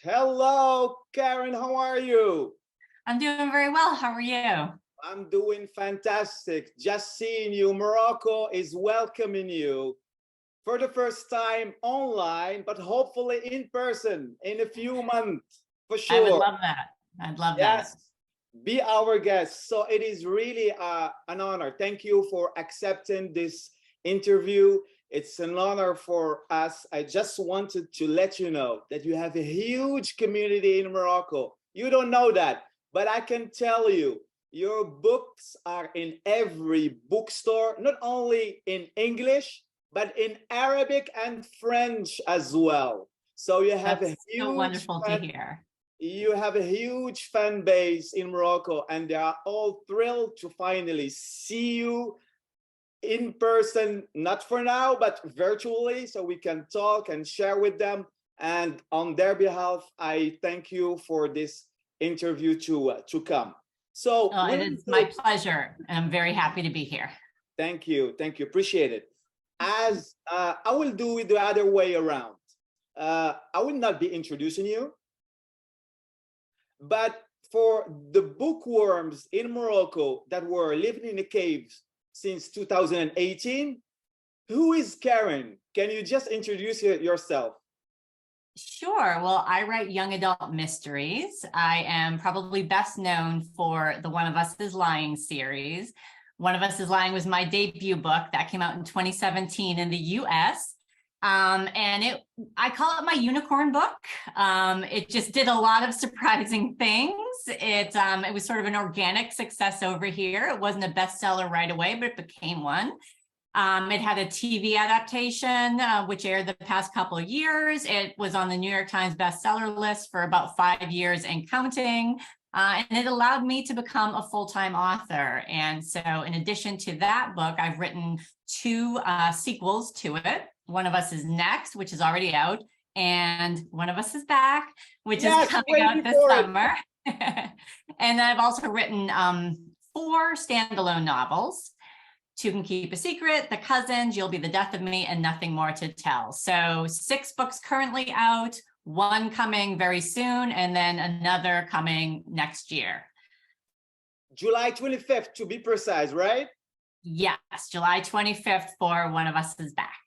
Hello, Karan. How are you? I'm doing very well. How are you? I'm doing fantastic. Just seeing you. Morocco is welcoming you for the first time online, but hopefully in person in a few months for I would sure. love that. I'd love that. Yes, be our guest. So it is really an honor. Thank you for accepting this interview. It's an honor for us. I just wanted to let you know that you have a huge community in Morocco. You don't know that, but I can tell you, your books are in every bookstore, not only in English, but in Arabic and French as well. So That's so wonderful to hear. you have a huge fan base in Morocco, and they are all thrilled to finally see you in person, not for now, but virtually, so we can talk and share with them. And on their behalf, I thank you for this interview to come. So Oh, it is my pleasure, and I'm very happy to be here. thank you, appreciate it. As I will do it the other way around. I will not be introducing you, but for the bookworms in Morocco that were living in the caves since 2018, who is Karan? Can you just introduce yourself? Sure. Well, I write young adult mysteries. I am probably best known for the One of Us is Lying series. One of Us is Lying was my debut book that came out in 2017 in the US. I call it my unicorn book. It just did a lot of surprising things. It was sort of an organic success over here. It wasn't a bestseller right away, but it became one. It had a TV adaptation, which aired the past couple of years. It was on the New York Times bestseller list for about 5 years and counting. And it allowed me to become a full-time author. And so in addition to that book, I've written 2 sequels to it. One of Us is Next, which is already out, and One of Us is Back, which is coming out this summer. And I've also written 4 standalone novels. 2 Can Keep a Secret, The Cousins, You'll Be the Death of Me, and Nothing More to Tell. So 6 books currently out, 1 coming very soon, and then another coming next year. July 25th, to be precise, right? Yes, July 25th for One of Us is Back.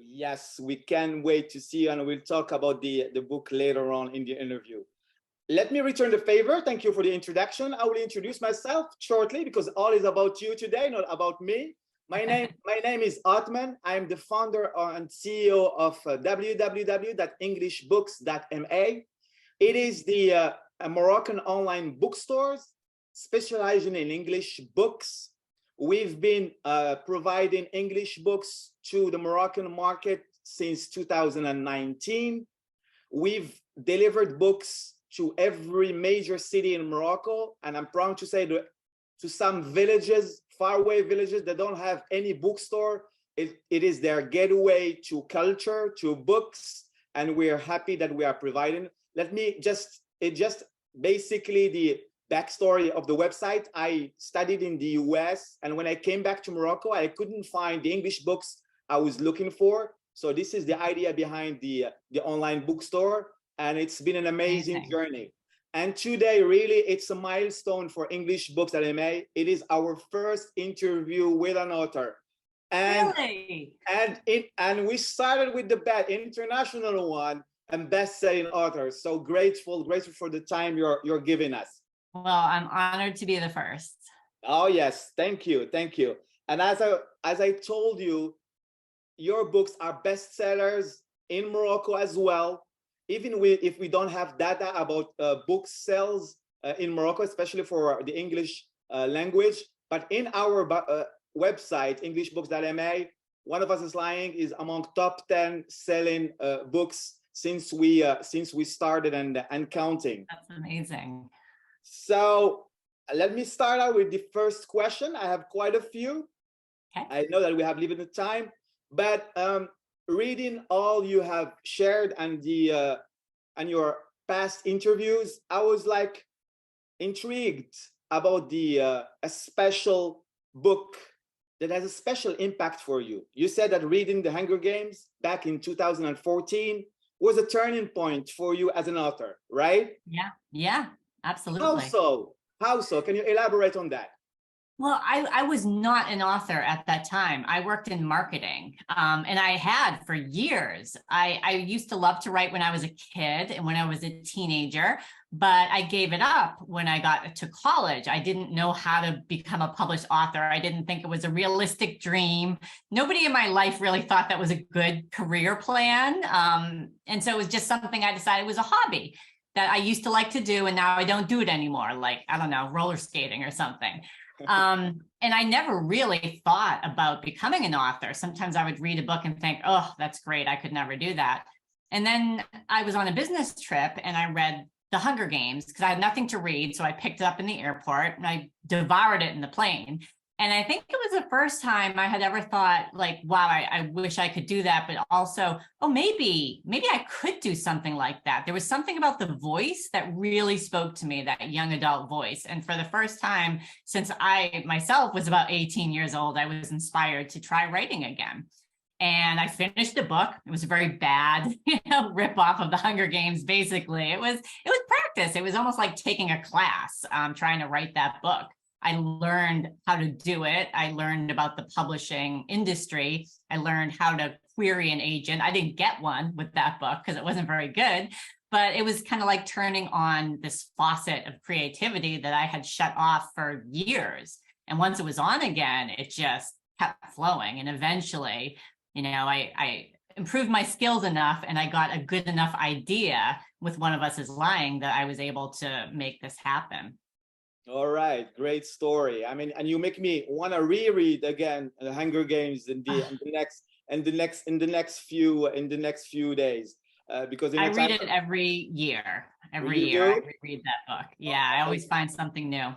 Yes, we can't wait to see you, and we'll talk about the book later on in the interview. Let me return the favor. Thank you for the introduction. I will introduce myself shortly because all is about you today, not about me. My name is Othmane. I'm the founder and CEO of www.Englishbooks.ma. It is the Moroccan online bookstores specializing in English books. We've been providing English books to the Moroccan market since 2019. We've delivered books to every major city in Morocco, and I'm proud to say to some villages, faraway villages that don't have any bookstore. It is their gateway to culture, to books, and we are happy that we are providing. Just basically the backstory of the website. I studied in the US, and when I came back to Morocco, I couldn't find the English books I was looking for. So this is the idea behind the online bookstore, and it's been an amazing journey. And today, really, it's a milestone for Englishbooks.ma. It is our first interview with an author. And, really? And we started with the international one and best-selling author. So grateful for the time you're giving us. Well, I'm honored to be the first. Oh, yes. Thank you. And as I told you, your books are bestsellers in Morocco as well. Even if we don't have data about book sales in Morocco, especially for the English language, but in our website, Englishbooks.ma, One of Us is Lying is among top 10 selling books since we started and counting. That's amazing. So let me start out with the first question. I have quite a few. Okay. I know that we have limited time, but reading all you have shared and your past interviews, I was like intrigued about a special book that has a special impact for you. You said that reading The Hunger Games back in 2014 was a turning point for you as an author, right? Yeah, How absolutely. so? How so? Can you elaborate on that? Well, I was not an author at that time. I worked in marketing, and I had for years. I used to love to write when I was a kid and when I was a teenager, but I gave it up when I got to college. I didn't know how to become a published author. I didn't think it was a realistic dream. Nobody in my life really thought that was a good career plan. And so it was just something I decided was a hobby that I used to like to do, and now I don't do it anymore, like, I don't know, roller skating or something. And I never really thought about becoming an author. Sometimes I would read a book and think, oh, that's great, I could never do that. And then I was on a business trip and I read The Hunger Games because I had nothing to read. So I picked it up in the airport and I devoured it in the plane. And I think it was the first time I had ever thought, like, wow, I wish I could do that, but also, oh, maybe I could do something like that. There was something about the voice that really spoke to me, that young adult voice. And for the first time since I myself was about 18 years old, I was inspired to try writing again. And I finished the book. It was a very bad, rip off of The Hunger Games. Basically, it was practice. It was almost like taking a class, trying to write that book. I learned how to do it. I learned about the publishing industry. I learned how to query an agent. I didn't get one with that book because it wasn't very good, but it was kind of like turning on this faucet of creativity that I had shut off for years. And once it was on again, it just kept flowing. And eventually, I improved my skills enough and I got a good enough idea with One of Us is Lying that I was able to make this happen. All right, great story. I mean, and you make me want to reread again The Hunger Games in the next few days, because I read it every year. Every year I reread that book. Yeah, I always find something new.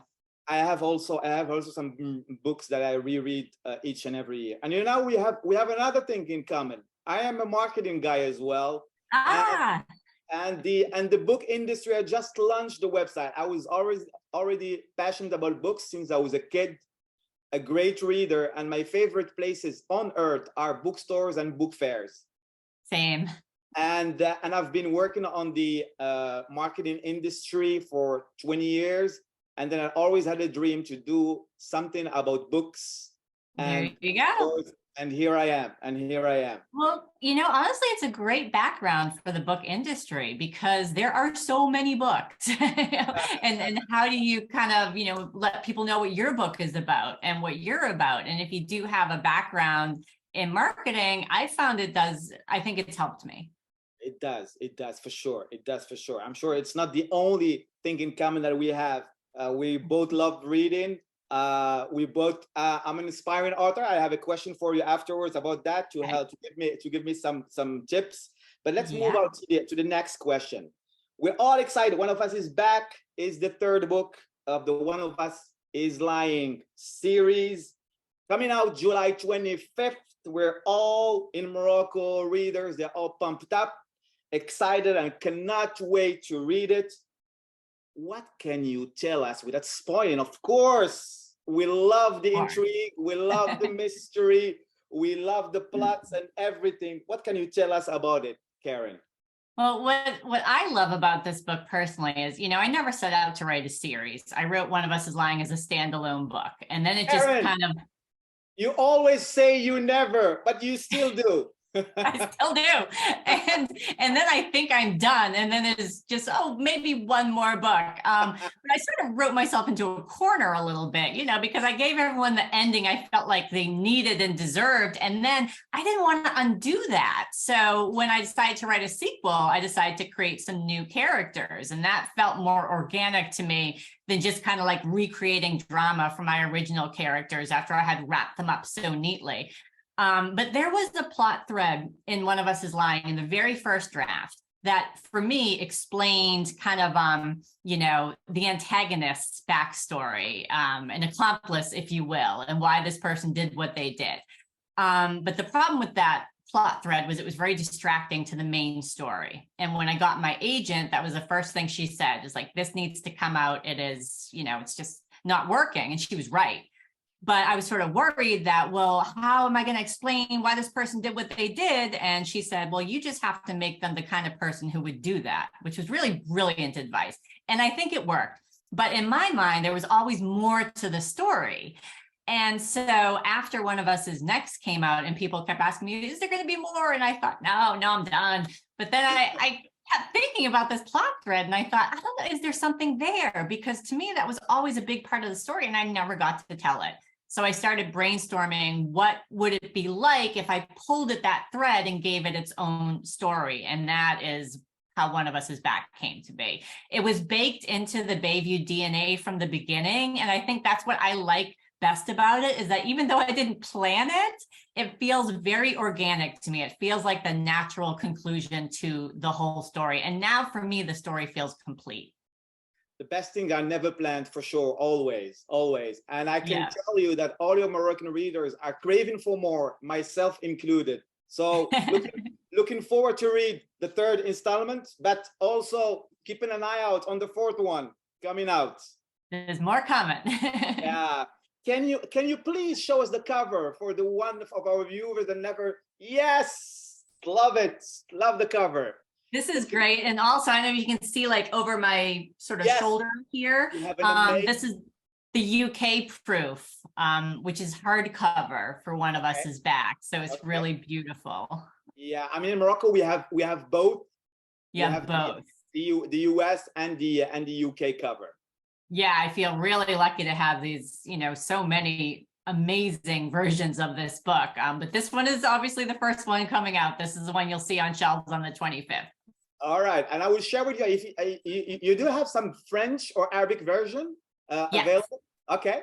I have also some books that I reread each and every year. And we have another thing in common. I am a marketing guy as well. And the book industry, I just launched the website. I was already passionate about books since I was a kid, a great reader, and my favorite places on earth are bookstores and book fairs. Same. And I've been working on the marketing industry for 20 years. And then I always had a dream to do something about books. There you go. And here I am. Well, honestly, it's a great background for the book industry because there are so many books. And how do you kind of, let people know what your book is about and what you're about? And if you do have a background in marketing, I think it's helped me. It does for sure. I'm sure it's not the only thing in common that we have. We both love reading. I'm an inspiring author. I have a question for you afterwards about that to help to give me some tips. But let's move on to the next question. We're all excited. One of Us is back. Is the third book of the One of Us is Lying series coming out July 25th. We're all in Morocco. Readers, they're all pumped up, excited, and cannot wait to read it. What can you tell us without spoiling? Of course, we love the intrigue, we love the mystery, we love the plots and everything. What can you tell us about it, Karan? Well, what I love about this book personally is, I never set out to write a series. I wrote One of Us is Lying as a standalone book. And then it Karan, just kind of... You always say you never, but you still do. I still do. And then I think I'm done. And then it's just, maybe one more book. But I sort of wrote myself into a corner a little bit, because I gave everyone the ending I felt like they needed and deserved. And then I didn't want to undo that. So when I decided to write a sequel, I decided to create some new characters. And that felt more organic to me than just kind of like recreating drama from my original characters after I had wrapped them up so neatly. But there was a plot thread in One of Us is Lying in the very first draft that for me explained kind of, the antagonist's backstory, an accomplice, if you will, and why this person did what they did. But the problem with that plot thread was it was very distracting to the main story. And when I got my agent, that was the first thing she said, is like, this needs to come out. It is, it's just not working. And she was right. But I was sort of worried that, well, how am I going to explain why this person did what they did? And she said, well, you just have to make them the kind of person who would do that, which was really brilliant advice. And I think it worked. But in my mind, there was always more to the story. And so after One of Us's next came out and people kept asking me, is there going to be more? And I thought, no, I'm done. But then I kept thinking about this plot thread and I thought, I don't know, is there something there? Because to me, that was always a big part of the story and I never got to tell it. So I started brainstorming, what would it be like if I pulled at that thread and gave it its own story? And that is how One of Us Is Back came to be. It was baked into the Bayview DNA from the beginning. And I think that's what I like best about it, is that even though I didn't plan it, it feels very organic to me. It feels like the natural conclusion to the whole story. And now for me, the story feels complete. The best thing I never planned, for sure, always. And I can Yeah. tell you that all your Moroccan readers are craving for more, myself included. So looking forward to read the third installment, but also keeping an eye out on the fourth one coming out. There's more coming. Yeah. Can you please show us the cover for the one of our viewers that never? Yes, love it. Love the cover. This is great. And also, I know you can see like over my sort of shoulder here. This is the UK proof, which is hardcover for One of Us Is Back. So it's really beautiful. Yeah, I mean, in Morocco, we have both. You have both. The US and the UK cover. Yeah, I feel really lucky to have these, so many amazing versions of this book. But this one is obviously the first one coming out. This is the one you'll see on shelves on the 25th. All right, and I will share with you if you do have some French or Arabic version available. Okay.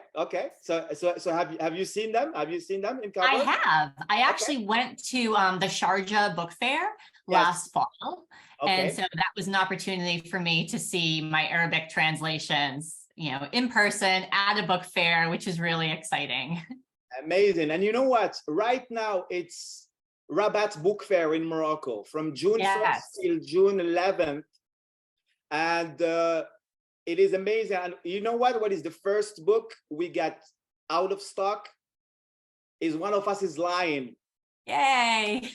So have you seen them? Have you seen them in cover? I have. I actually went to the Sharjah Book Fair last fall. And so that was an opportunity for me to see my Arabic translations, in person at a book fair, which is really exciting. Amazing. And you know what? Right now, it's Rabat Book Fair in Morocco from June 1st till June 11th. And it is amazing. And you know what? What is the first book we got out of stock? Is One of Us Is Lying. Yay!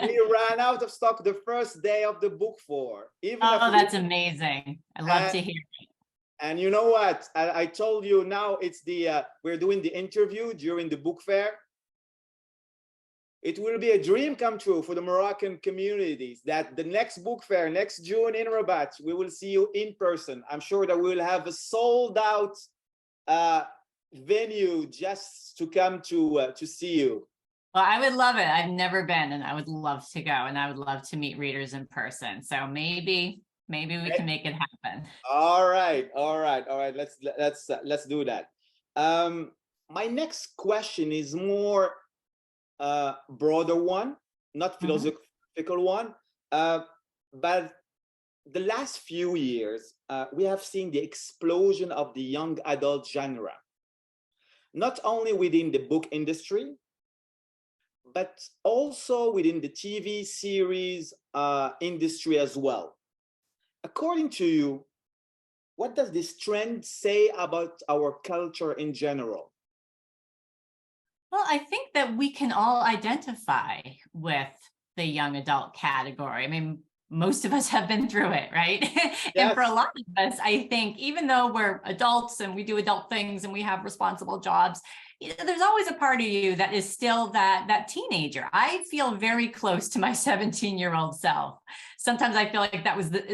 We ran out of stock the first day of the book fair. That's amazing. I love to hear it. And you know what? I told you now it's we're doing the interview during the book fair. It will be a dream come true for the Moroccan communities that the next book fair, next June in Rabat, we will see you in person. I'm sure that we will have a sold out venue just to come to see you. Well, I would love it. I've never been, and I would love to go, and I would love to meet readers in person. So maybe we can make it happen. All right. Let's do that. My next question is more broader one, not philosophical one, but the last few years we have seen the explosion of the young adult genre, not only within the book industry, but also within the TV series industry as well. According to you, what does this trend say about our culture in general? Well, I think that we can all identify with the young adult category. I mean, most of us have been through it, right? Yes. And for a lot of us, I think even though we're adults and we do adult things and we have responsible jobs, there's always a part of you that is still that teenager. I feel very close to my 17-year-old self. Sometimes I feel like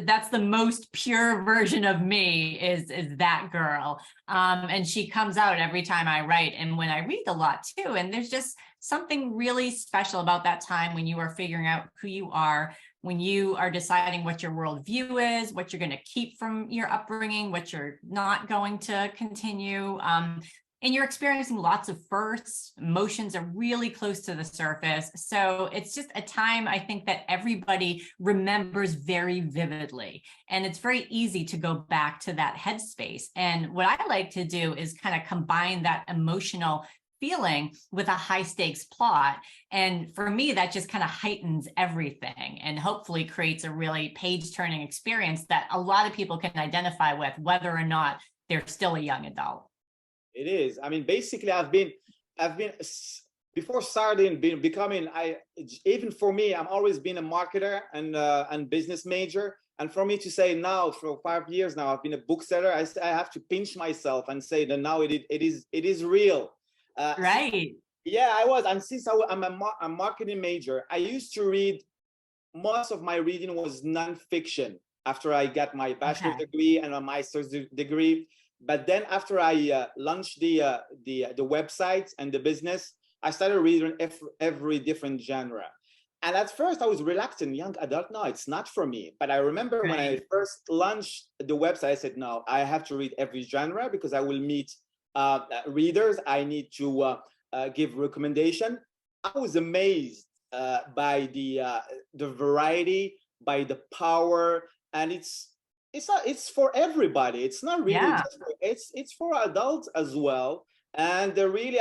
that's the most pure version of me is that girl. And she comes out every time I write and when I read a lot too. And there's just something really special about that time when you are figuring out who you are, when you are deciding what your worldview is, what you're going to keep from your upbringing, what you're not going to continue. And you're experiencing lots of firsts. Emotions are really close to the surface. So it's just a time I think that everybody remembers very vividly. And it's very easy to go back to that headspace. And what I like to do is kind of combine that emotional feeling with a high stakes plot. And for me, that just kind of heightens everything and hopefully creates a really page turning experience that a lot of people can identify with, whether or not they're still a young adult. It is. I mean, basically, I've been before starting becoming. Even for me, I'm always been a marketer and business major. And for me to say now, for 5 years now, I've been a bookseller. I have to pinch myself and say that now it is real. Right. Yeah, I was. And since I'm a marketing major, I used to read. Most of my reading was nonfiction after I got my bachelor's Okay. degree and a master's degree. But then after I launched the website and the business, I started reading every different genre. And at first I was reluctant, young adult, no, it's not for me. But I remember when I Right. first launched the website, I said, no, I have to read every genre because I will meet readers. I need to give recommendation. I was amazed by the variety, by the power, and it's for everybody. It's not really Yeah. just it's for adults as well. And there really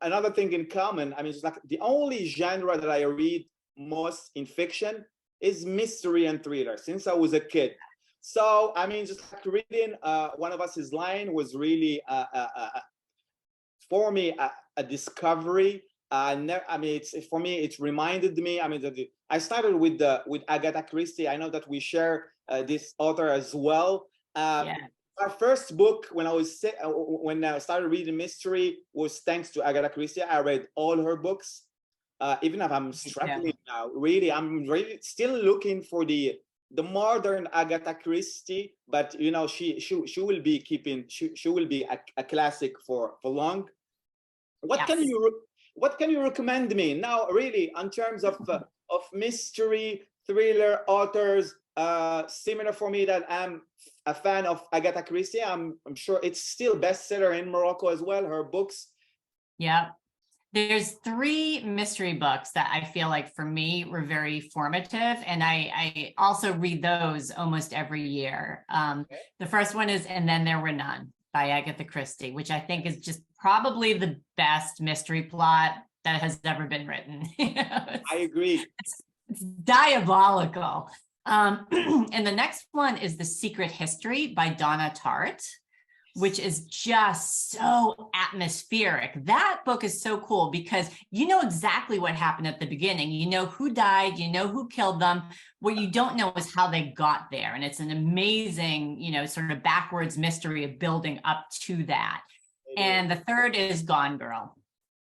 another thing in common. I mean, it's like the only genre that I read most in fiction is mystery and thriller since I was a kid. So I mean, just like reading One of Us is Lying was really for me a discovery. I mean, it's for me. It reminded me. I mean, I started with Agatha Christie. I know that we share this author as well. Yeah. My first book when I started reading mystery was thanks to Agatha Christie. I read all her books. Even if I'm Yeah. struggling now, really, I'm really still looking for the modern Agatha Christie. But you know, she will be keeping. She will be a classic for long. What can Yes. you recommend me now, really, in terms of mystery thriller authors? Similar for me that I'm a fan of Agatha Christie. I'm sure it's still bestseller in Morocco as well. Her books. Yeah. There's three mystery books that I feel like for me were very formative, and I also read those almost every year. The first one is And Then There Were None by Agatha Christie, which I think is just probably the best mystery plot that has ever been written. I agree. It's diabolical. And the next one is The Secret History by Donna Tartt, which is just so atmospheric. That book is so cool because you know exactly what happened at the beginning. You know who died, you know who killed them. What you don't know is how they got there. And it's an amazing, sort of backwards mystery of building up to that. And the third is Gone Girl,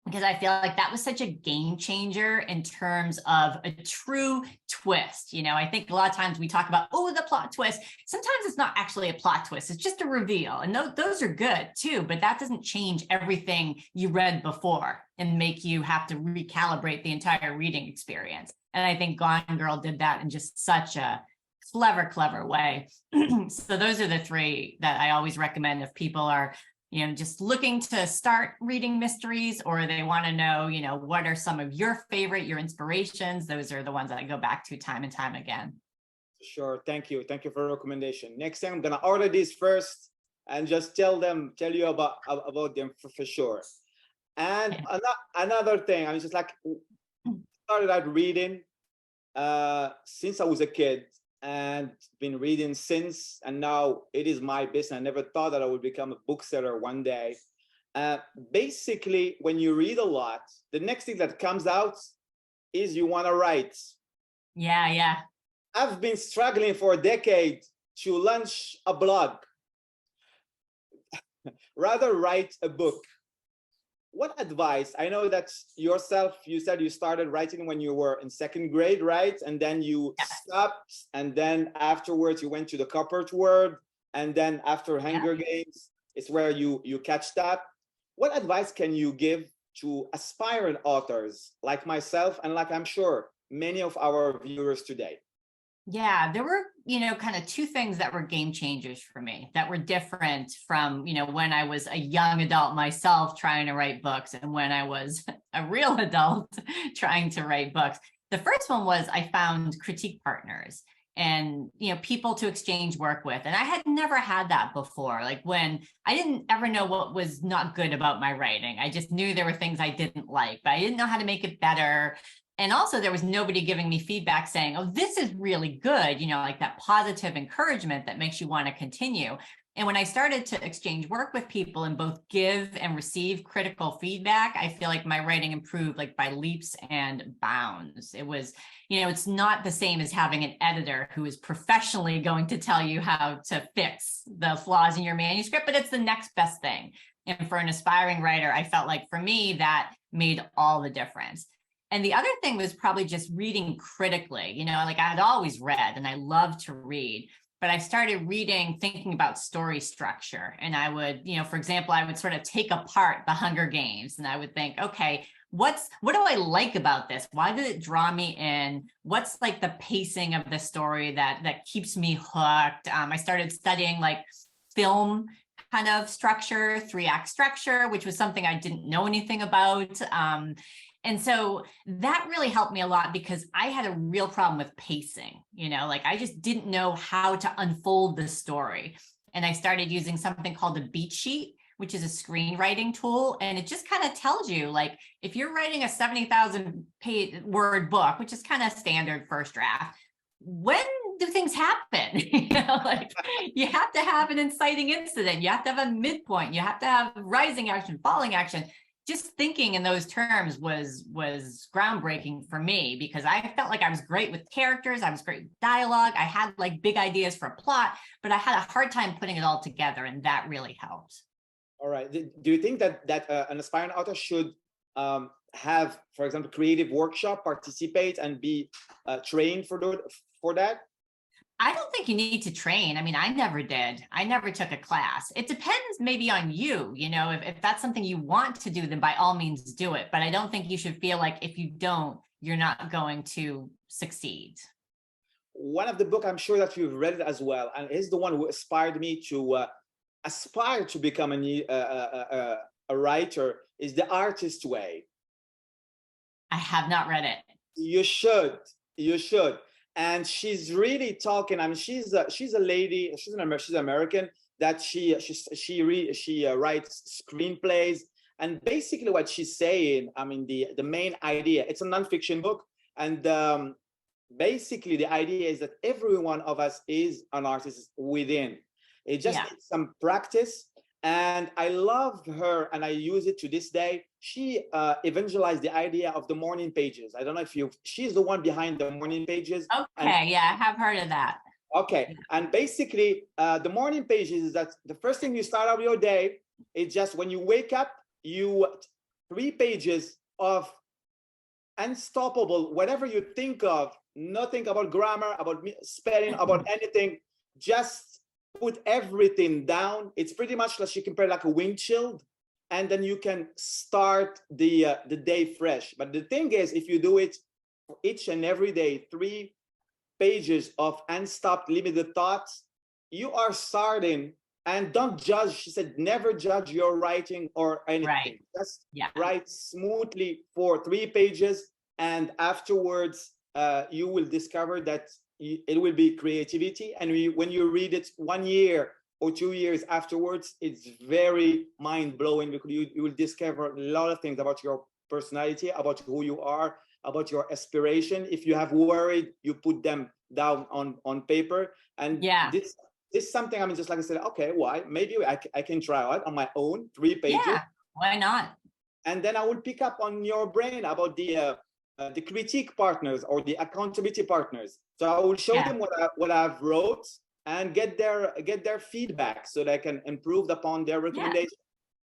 because I feel like that was such a game changer in terms of a true twist. I think a lot of times we talk about, the plot twist. Sometimes it's not actually a plot twist. It's just a reveal. And those are good too, but that doesn't change everything you read before and make you have to recalibrate the entire reading experience. And I think Gone Girl did that in just such a clever way. So those are the three that I always recommend if people are just looking to start reading mysteries, or they want to know, what are some of your inspirations. Those are the ones that I go back to time and time again. Sure. Thank you for the recommendation. Next time I'm gonna order these first and just tell you about them for sure. And another thing, I was just like started out reading since I was a kid, and been reading since, and now it is my business. I never thought that I would become a bookseller one day. Basically, when you read a lot, the next thing that comes out is you want to write. Yeah. I've been struggling for a decade to launch a blog, rather write a book. What advice? I know that yourself, you said you started writing when you were in second grade, right? And then you stopped, and then afterwards you went to the corporate world, and then after Hunger Games, it's where you catched up. What advice can you give to aspiring authors like myself, and like I'm sure many of our viewers today? Yeah, there were, kind of two things that were game changers for me that were different from, when I was a young adult myself trying to write books and when I was a real adult trying to write books. The first one was I found critique partners and, people to exchange work with. And I had never had that before. Like when I didn't ever know what was not good about my writing. I just knew there were things I didn't like, but I didn't know how to make it better. And also there was nobody giving me feedback saying, this is really good, like that positive encouragement that makes you want to continue. And when I started to exchange work with people and both give and receive critical feedback, I feel like my writing improved like by leaps and bounds. It was, it's not the same as having an editor who is professionally going to tell you how to fix the flaws in your manuscript, but it's the next best thing. And for an aspiring writer, I felt like for me, that made all the difference. And the other thing was probably just reading critically, like I had always read and I love to read, but I started reading, thinking about story structure. And I would, for example, I would sort of take apart the Hunger Games and I would think, okay, what do I like about this? Why did it draw me in? What's like the pacing of the story that keeps me hooked? I started studying like film kind of structure, 3-act structure, which was something I didn't know anything about. And so that really helped me a lot because I had a real problem with pacing, like I just didn't know how to unfold the story. And I started using something called a beat sheet, which is a screenwriting tool. And it just kind of tells you, like, if you're writing a 70,000 word book, which is kind of standard first draft, when do things happen? Like you have to have an inciting incident. You have to have a midpoint. You have to have rising action, falling action. Just thinking in those terms was groundbreaking for me because I felt like I was great with characters. I was great with dialogue. I had like big ideas for a plot, but I had a hard time putting it all together. And that really helped. All right. Do you think that an aspiring author should have, for example, creative workshop, participate and be trained for that? I don't think you need to train. I mean, I never did. I never took a class. It depends maybe on you, if that's something you want to do, then by all means do it. But I don't think you should feel like if you don't, you're not going to succeed. One of the book, I'm sure that you've read it as well, and it's the one who inspired me to aspire to become a writer, is The Artist Way. I have not read it. You should. And she's really talking. I mean, she's a lady. She's American. That she writes screenplays. And basically, what she's saying, I mean, the main idea. It's a nonfiction book, and basically the idea is that every one of us is an artist within. It just needs some practice. And I love her, and I use it to this day. She evangelized the idea of the morning pages. I don't know if she's the one behind the morning pages. Okay, I have heard of that. Okay, and basically the morning pages is that the first thing you start out your day, it's just when you wake up, 3 pages of unstoppable, whatever you think of, nothing about grammar, about spelling, about anything, just put everything down. It's pretty much like you compare like a windshield, and then you can start the day fresh. But the thing is, if you do it each and every day, 3 pages of unstopped limited thoughts, you are starting. And don't judge. She said, never judge your writing or anything. Right. Just write smoothly for 3 pages, and afterwards you will discover that it will be creativity. And when you read it 1 year or 2 years afterwards, it's very mind-blowing, because you will discover a lot of things about your personality, about who you are, about your aspiration. If you have worried, you put them down on paper. And this is something, I mean, just like I said, okay, why? Maybe I can try it on my own, 3 pages. Yeah, why not? And then I will pick up on your brain about the critique partners or the accountability partners. So I will show them what I've wrote and get their feedback so they can improve upon their recommendation.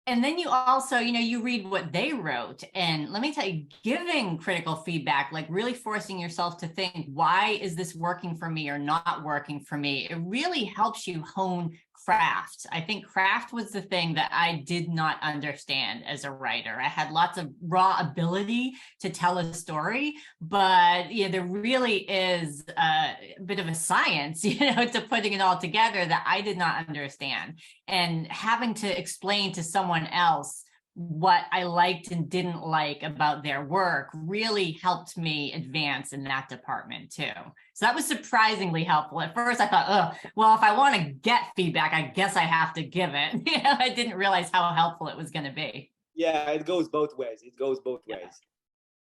And then you also, you read what they wrote. And let me tell you, giving critical feedback, like really forcing yourself to think, why is this working for me or not working for me? It really helps you hone craft. I think craft was the thing that I did not understand as a writer. I had lots of raw ability to tell a story, but there really is a bit of a science, to putting it all together that I did not understand. And having to explain to someone else what I liked and didn't like about their work really helped me advance in that department too. So that was surprisingly helpful. At first I thought, well, if I want to get feedback, I guess I have to give it. I didn't realize how helpful it was going to be. Yeah, it goes both ways.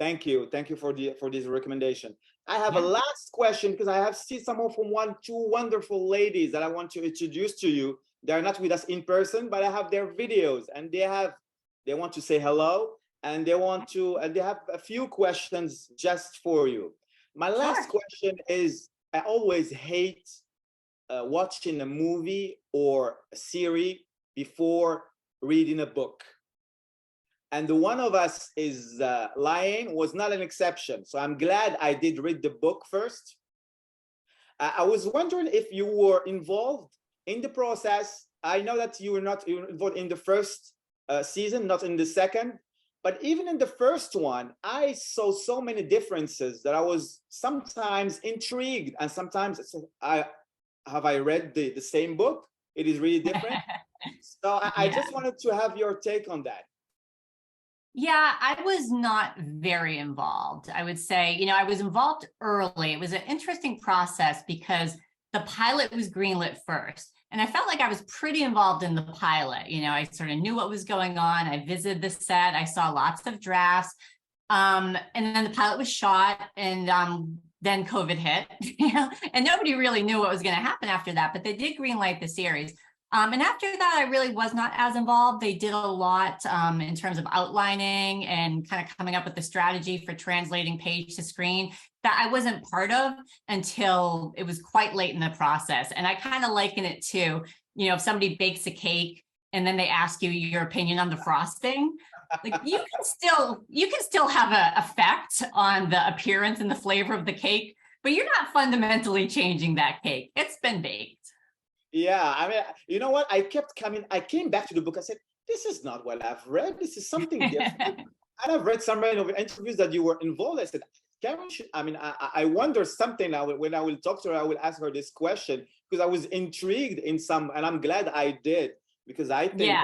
Thank you for this recommendation. I have a last question because I have seen someone from two wonderful ladies that I want to introduce to you. They're not with us in person, but I have their videos, and they want to say hello, and they have a few questions just for you. My last question is, I always hate watching a movie or a series before reading a book. And the one of us is lying was not an exception. So I'm glad I did read the book first. I was wondering if you were involved in the process. I know that you were not involved in the first season, not in the second, but even in the first one, I saw so many differences that I was sometimes intrigued, and sometimes I read the same book? It is really different. So I just wanted to have your take on that. Yeah, I was not very involved. I would say, I was involved early. It was an interesting process because the pilot was greenlit first. And I felt like I was pretty involved in the pilot. I sort of knew what was going on. I visited the set. I saw lots of drafts. And then the pilot was shot, and then COVID hit, and nobody really knew what was going to happen after that, but they did greenlight the series. And after that, I really was not as involved. They did a lot in terms of outlining and kind of coming up with the strategy for translating page to screen that I wasn't part of until it was quite late in the process. And I kind of liken it to, if somebody bakes a cake and then they ask you your opinion on the frosting, like you can still have an effect on the appearance and the flavor of the cake, but you're not fundamentally changing that cake. It's been baked. Yeah, I mean, you know what? I came back to the book. I said, this is not what I've read. This is something different. And I've read some interviews that you were involved. I said, Karan, I wonder something now. When I will talk to her, I will ask her this question because I was intrigued in some, and I'm glad I did, because I think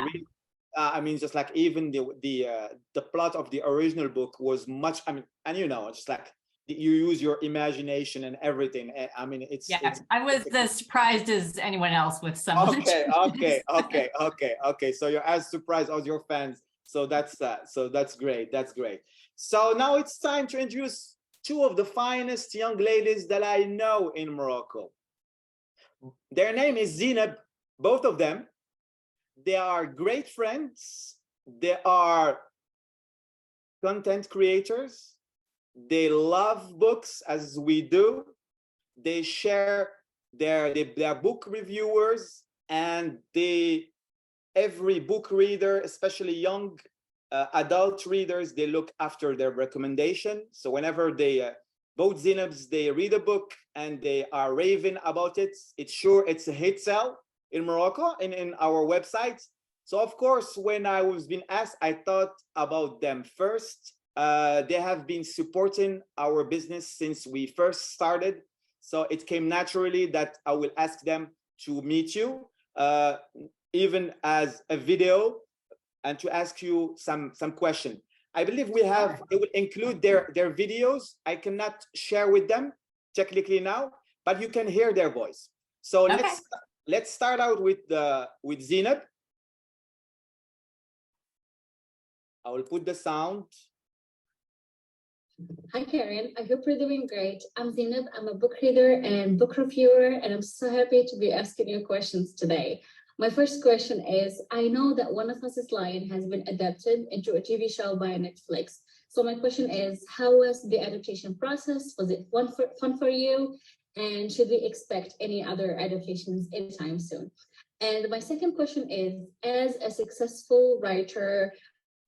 really, just like even the plot of the original book was much, and just like you use your imagination and everything. It's I was as surprised as anyone else with some of the okay. So you're as surprised as your fans. So that's great. That's great. So now it's time to introduce two of the finest young ladies that I know in Morocco. Their name is Zineb, both of them. They are great friends. They are content creators. They love books as we do. They share their book reviewers, and every book reader, especially young adult readers, they look after their recommendation. So whenever both Zinebs, they read a book and they are raving about it, it's a hit sell in Morocco and in our website. So of course, when I was being asked, I thought about them first. They have been supporting our business since we first started. So it came naturally that I will ask them to meet you, even as a video, and to ask you some question. I believe they will include their videos. I cannot share with them technically now, but you can hear their voice. So let's start out with Zineb. I will put the sound. Hi, Karan. I hope you're doing great. I'm Zineb. I'm a book reader and book reviewer, and I'm so happy to be asking you questions today. My first question is, I know that One of Us is Lying has been adapted into a TV show by Netflix. So my question is, how was the adaptation process? Was it fun for you? And should we expect any other adaptations anytime soon? And my second question is, as a successful writer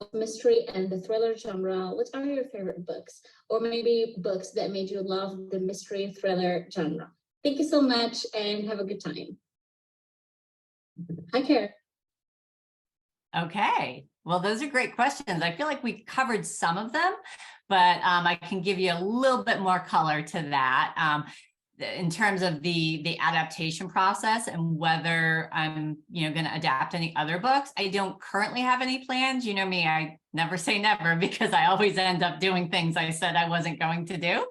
of mystery and the thriller genre, what are your favorite books? Or maybe books that made you love the mystery thriller genre? Thank you so much and have a good time. Hi, Karan. Okay. Well, those are great questions. I feel like we covered some of them, but I can give you a little bit more color to that. In terms of the adaptation process and whether I'm going to adapt any other books. I don't currently have any plans. You know me, I never say never because I always end up doing things I said I wasn't going to do.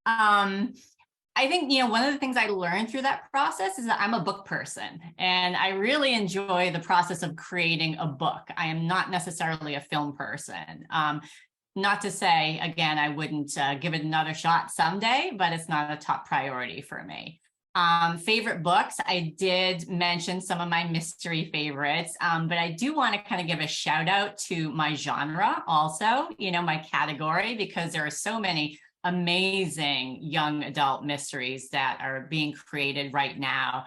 I think, one of the things I learned through that process is that I'm a book person and I really enjoy the process of creating a book. I am not necessarily a film person. not to say, again, I wouldn't give it another shot someday, but it's not a top priority for me. Favorite books, I did mention some of my mystery favorites, but I do want to kind of give a shout out to my genre also, my category, because there are so many amazing young adult mysteries that are being created right now.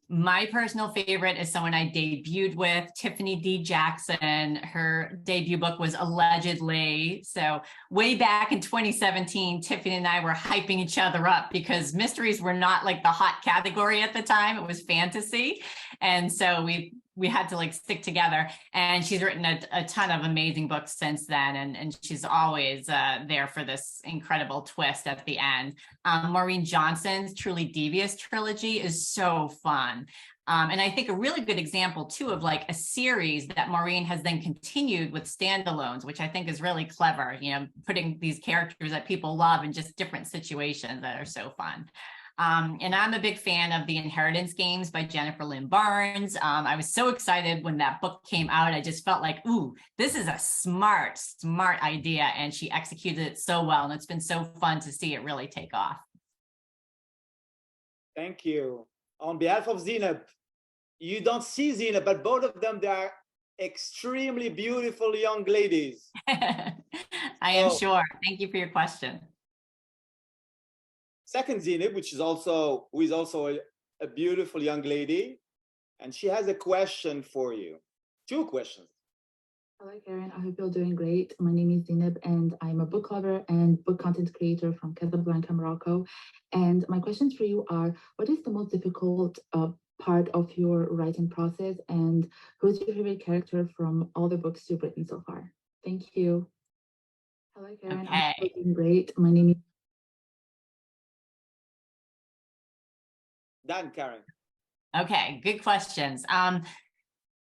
My personal favorite is someone I debuted with, Tiffany D. Jackson. Her debut book was Allegedly. So way back in 2017, Tiffany and I were hyping each other up because mysteries were not like the hot category at the time. It was fantasy. And so we had to like stick together, and she's written a ton of amazing books since then. And she's always there for this incredible twist at the end. Maureen Johnson's Truly Devious trilogy is so fun. And I think a really good example too of like a series that Maureen has then continued with standalones, which I think is really clever, putting these characters that people love in just different situations that are so fun. And I'm a big fan of The Inheritance Games by Jennifer Lynn Barnes. I was so excited when that book came out. I just felt like, ooh, this is a smart idea. And she executed it so well. And it's been so fun to see it really take off. Thank you. On behalf of Zainab, you don't see Zainab, but both of them, they are extremely beautiful young ladies. I am sure. Thank you for your question. Second Zainab, who is also a beautiful young lady, and she has a question for you. Two questions. Hello, Karan. I hope you're doing great. My name is Zainab, and I'm a book lover and book content creator from Casablanca, Morocco. And my questions for you are, what is the most difficult part of your writing process, and who's your favorite character from all the books you've written so far? Thank you. Hello, Karan. Okay. I'm doing great. My name is Done, Karen. Okay, good questions.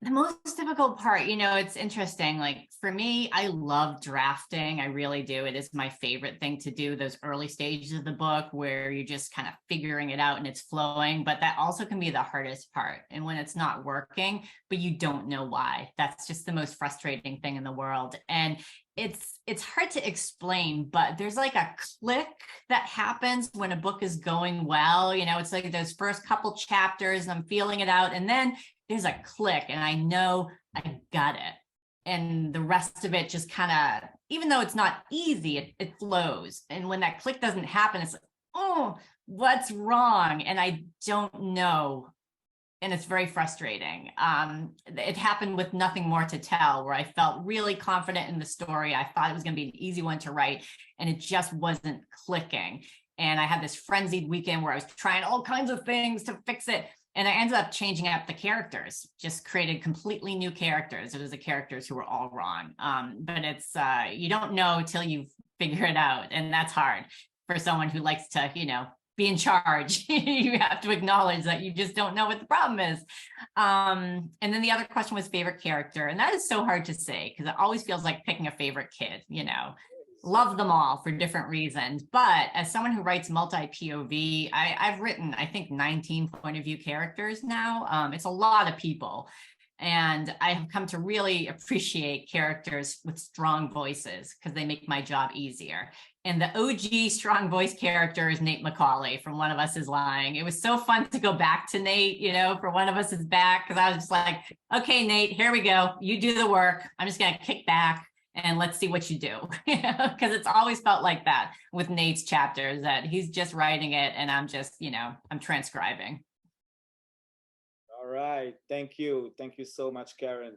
The most difficult part, it's interesting. Like for me, I love drafting. I really do. It is my favorite thing to do, those early stages of the book where you're just kind of figuring it out and it's flowing. But that also can be the hardest part. And when it's not working, but you don't know why, that's just the most frustrating thing in the world. And it's hard to explain, but there's like a click that happens when a book is going well. It's like those first couple chapters and I'm feeling it out, and then there's a click and I know I got it. And the rest of it just kind of, even though it's not easy, it flows. And when that click doesn't happen, it's like, oh, what's wrong? And I don't know. And it's very frustrating. It happened with Nothing More to Tell, where I felt really confident in the story. I thought it was going to be an easy one to write, and it just wasn't clicking. And I had this frenzied weekend where I was trying all kinds of things to fix it. And I ended up changing up the characters, just created completely new characters. It was the characters who were all wrong. But it's, you don't know till you figure it out. And that's hard for someone who likes to, be in charge. You have to acknowledge that you just don't know what the problem is. And then the other question was favorite character. And that is so hard to say because it always feels like picking a favorite kid, love them all for different reasons. But as someone who writes multi-POV, I've written, I think, 19 point of view characters now. It's a lot of people. And I have come to really appreciate characters with strong voices because they make my job easier. And the OG strong voice character is Nate McCauley from One of Us is Lying. It was so fun to go back to Nate, for One of Us is Back, because I was just like, okay, Nate, here we go. You do the work. I'm just going to kick back and let's see what you do. Because it's always felt like that with Nate's chapters, that he's just writing it and I'm just, I'm transcribing. All right. Thank you. Thank you so much, Karen.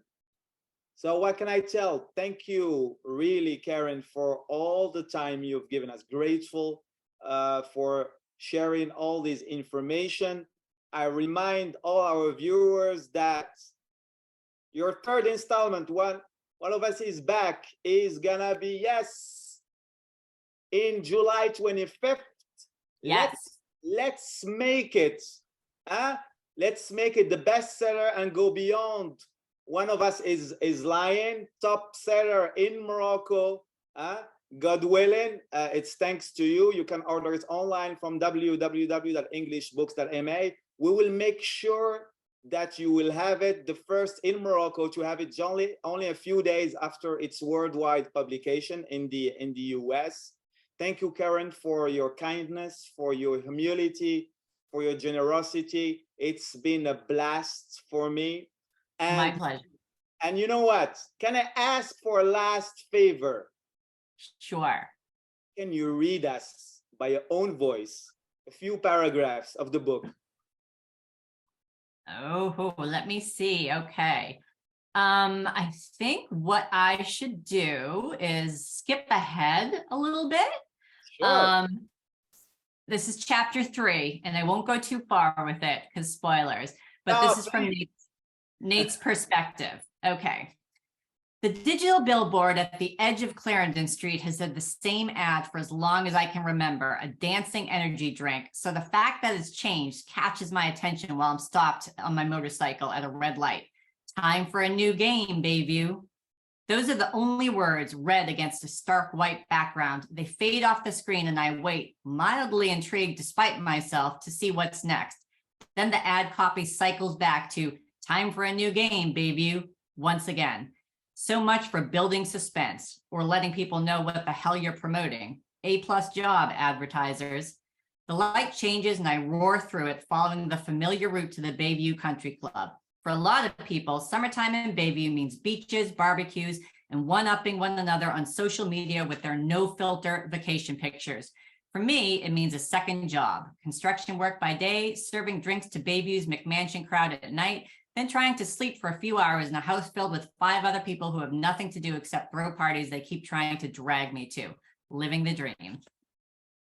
So what can I tell? Thank you, really, Karen, for all the time you've given us. Grateful for sharing all this information. I remind all our viewers that your third installment, One of Us is Back, is gonna be, yes, in July 25th. Yes. Let's make it. Let's make it the bestseller and go beyond. One of Us is Lying, top seller in Morocco. God willing, it's thanks to you. You can order it online from www.englishbooks.ma. We will make sure that you will have it, the first in Morocco to have it only a few days after its worldwide publication in the US. Thank you, Karan, for your kindness, for your humility, for your generosity. It's been a blast for me. My pleasure. And you know what? Can I ask for a last favor? Sure. Can you read us by your own voice a few paragraphs of the book? Oh, let me see. Okay. I think what I should do is skip ahead a little bit. Sure. This is chapter 3, and I won't go too far with it because spoilers, but No, this is from Nate's perspective. Okay. The digital billboard at the edge of Clarendon Street has said the same ad for as long as I can remember, a dancing energy drink. So the fact that it's changed catches my attention while I'm stopped on my motorcycle at a red light. Time for a new game, Bayview. Those are the only words read against a stark white background. They fade off the screen and I wait, mildly intrigued despite myself, to see what's next. Then the ad copy cycles back to time for a new game, Bayview, once again. So much for building suspense or letting people know what the hell you're promoting. A+ job, advertisers. The light changes and I roar through it, following the familiar route to the Bayview Country Club. For a lot of people, summertime in Bayview means beaches, barbecues, and one-upping one another on social media with their no-filter vacation pictures. For me, it means a second job, construction work by day, serving drinks to Bayview's McMansion crowd at night, then trying to sleep for a few hours in a house filled with 5 other people who have nothing to do except throw parties they keep trying to drag me to. Living the dream.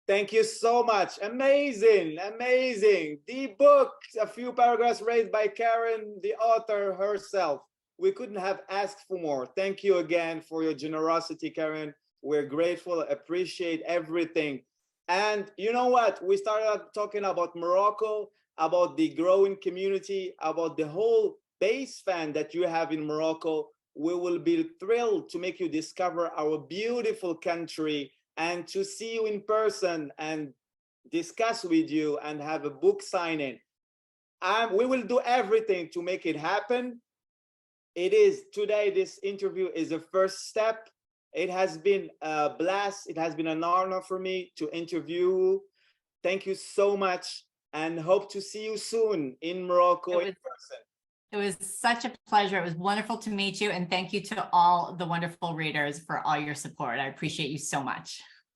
Thank you so much. Amazing, amazing. The book, a few paragraphs read by Karan, the author herself. We couldn't have asked for more. Thank you again for your generosity, Karan. We're grateful, appreciate everything. And you know what? We started talking about Morocco, about the growing community, about the whole base fan that you have in Morocco. We will be thrilled to make you discover our beautiful country and to see you in person and discuss with you and have a book signing. We will do everything to make it happen. It is today, this interview is a first step. It has been a blast. It has been an honor for me to interview you. Thank you so much and hope to see you soon in Morocco in person. It was such a pleasure. It was wonderful to meet you. And thank you to all the wonderful readers for all your support. I appreciate you so much.